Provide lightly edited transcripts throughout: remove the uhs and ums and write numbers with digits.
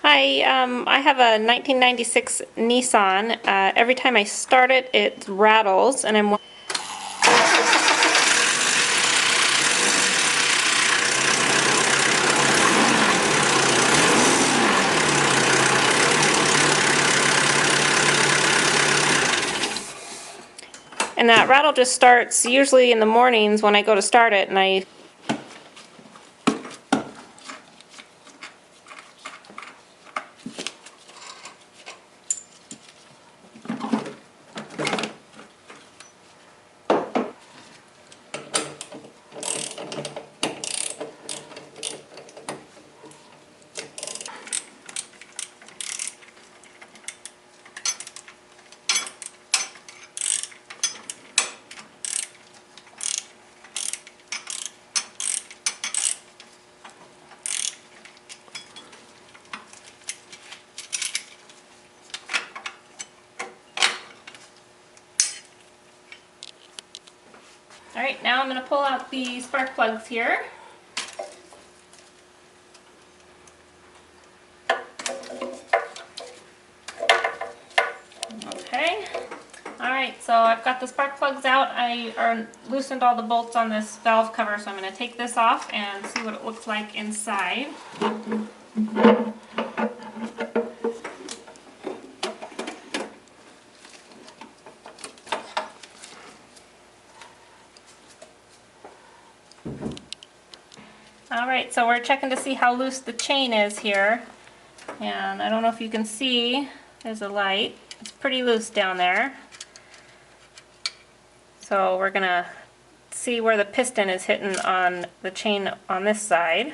Hi, I have a 1996 Nissan. Every time I start it, it rattles, and that rattle just starts usually in the mornings when I go to start it, Alright, now I'm going to pull out the spark plugs here. Okay. Alright, so I've got the spark plugs out. I loosened all the bolts on this valve cover, so I'm going to take this off and see what it looks like inside. Alright, so we're checking to see how loose the chain is here. And I don't know if you can see, there's a light. It's pretty loose down there. So we're going to see where the piston is hitting on the chain on this side.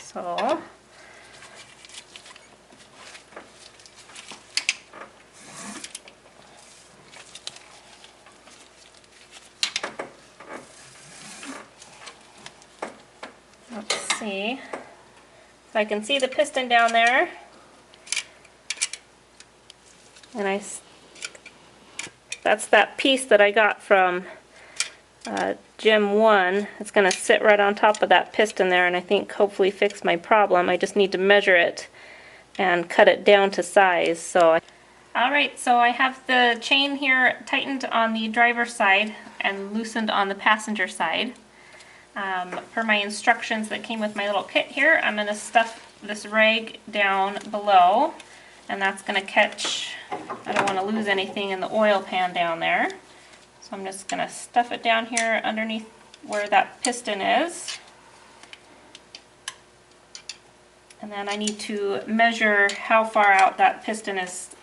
So let's see if I can see the piston down there. And that's that piece that I got from Gym 1. It's going to sit right on top of that piston there, and I think hopefully fix my problem. I just need to measure it and cut it down to size. Alright, so I have the chain here tightened on the driver's side and loosened on the passenger side. Per my instructions that came with my little kit here, I'm going to stuff this rag down below, and that's going to catch, I don't want to lose anything in the oil pan down there. So I'm just going to stuff it down here underneath where that piston is. And then I need to measure how far out that piston is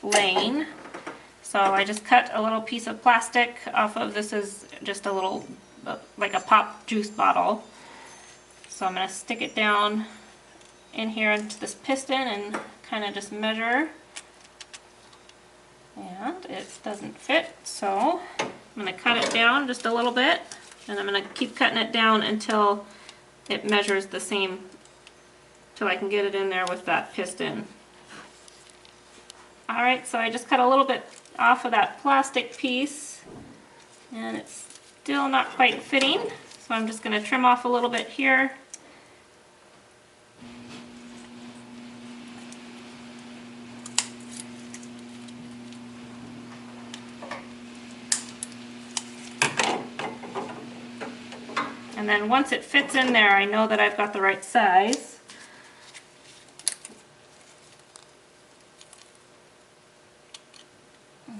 laying. So I just cut a little piece of plastic off of, this is just a little, like a pop juice bottle. So I'm going to stick it down in here into this piston and kind of just measure. And it doesn't fit, so I'm going to cut it down just a little bit, and I'm going to keep cutting it down until it measures the same, till I can get it in there with that piston. Alright, so I just cut a little bit off of that plastic piece, and it's still not quite fitting, so I'm just going to trim off a little bit here. And then once it fits in there, I know that I've got the right size.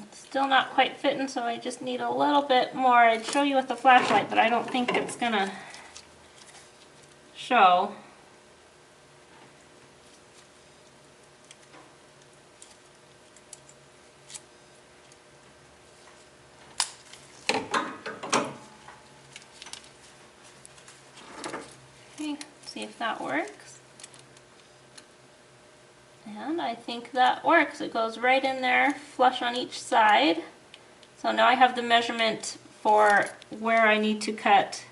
It's still not quite fitting, so I just need a little bit more. I'd show you with the flashlight, but I don't think it's gonna show. See if that works. And I think that works. It goes right in there, flush on each side. So now I have the measurement for where I need to cut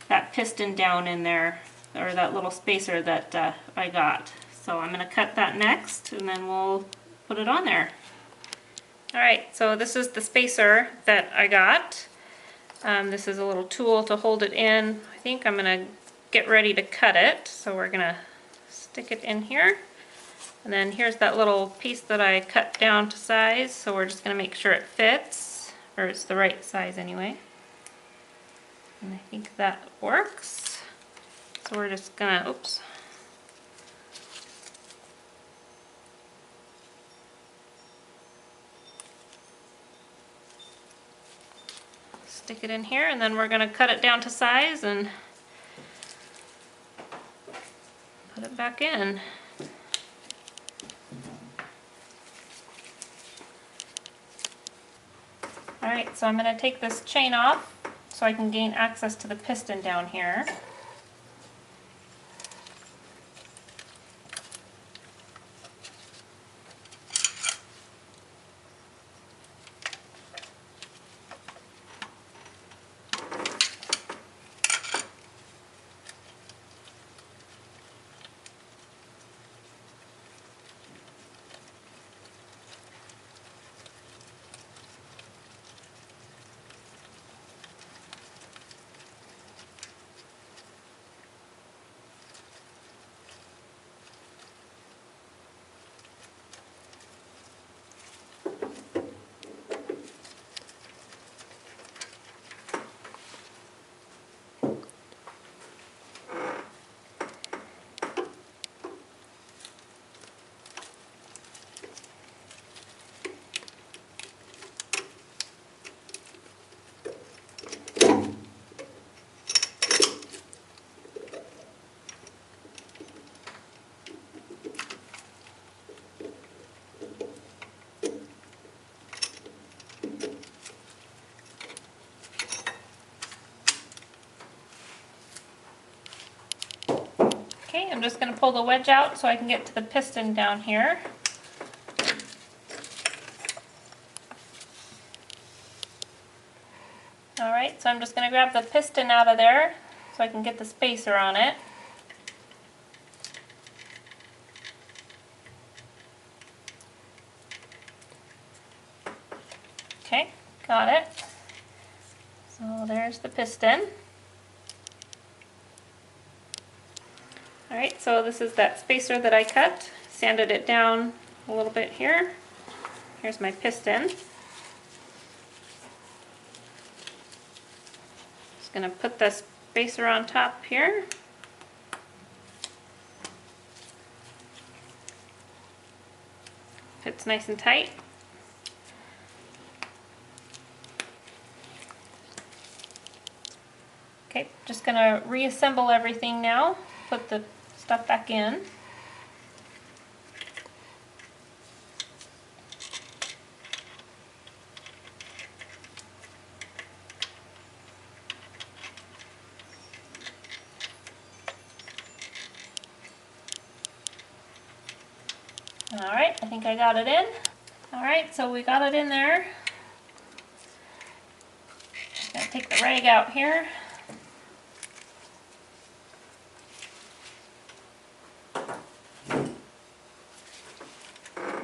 that piston down in there, or that little spacer that I got. So I'm going to cut that next, and then we'll put it on there. Alright, so this is the spacer that I got. This is a little tool to hold it in. I think I'm going to get ready to cut it, so we're going to stick it in here. And then here's that little piece that I cut down to size, so we're just going to make sure it fits, or it's the right size anyway. And I think that works. So we're just going to, oops. Stick it in here, and then we're going to cut it down to size and put it back in. Alright, so I'm going to take this chain off so I can gain access to the piston down here. Okay, I'm just going to pull the wedge out so I can get to the piston down here. Alright, so I'm just going to grab the piston out of there so I can get the spacer on it. Okay, got it. So there's the piston. Alright, so this is that spacer that I cut, sanded it down a little bit here. Here's my piston. Just going to put the spacer on top here. Fits nice and tight. Okay, just going to reassemble everything now. Put the stuff back in. Alright, I think I got it in. Alright, so we got it in there. Just gonna take the rag out here.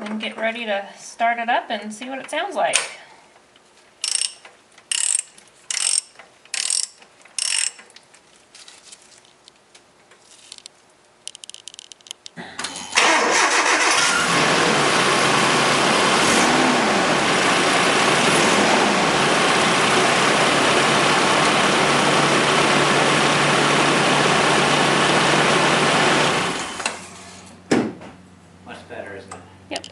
And get ready to start it up and see what it sounds like. Much better, isn't it? Yep.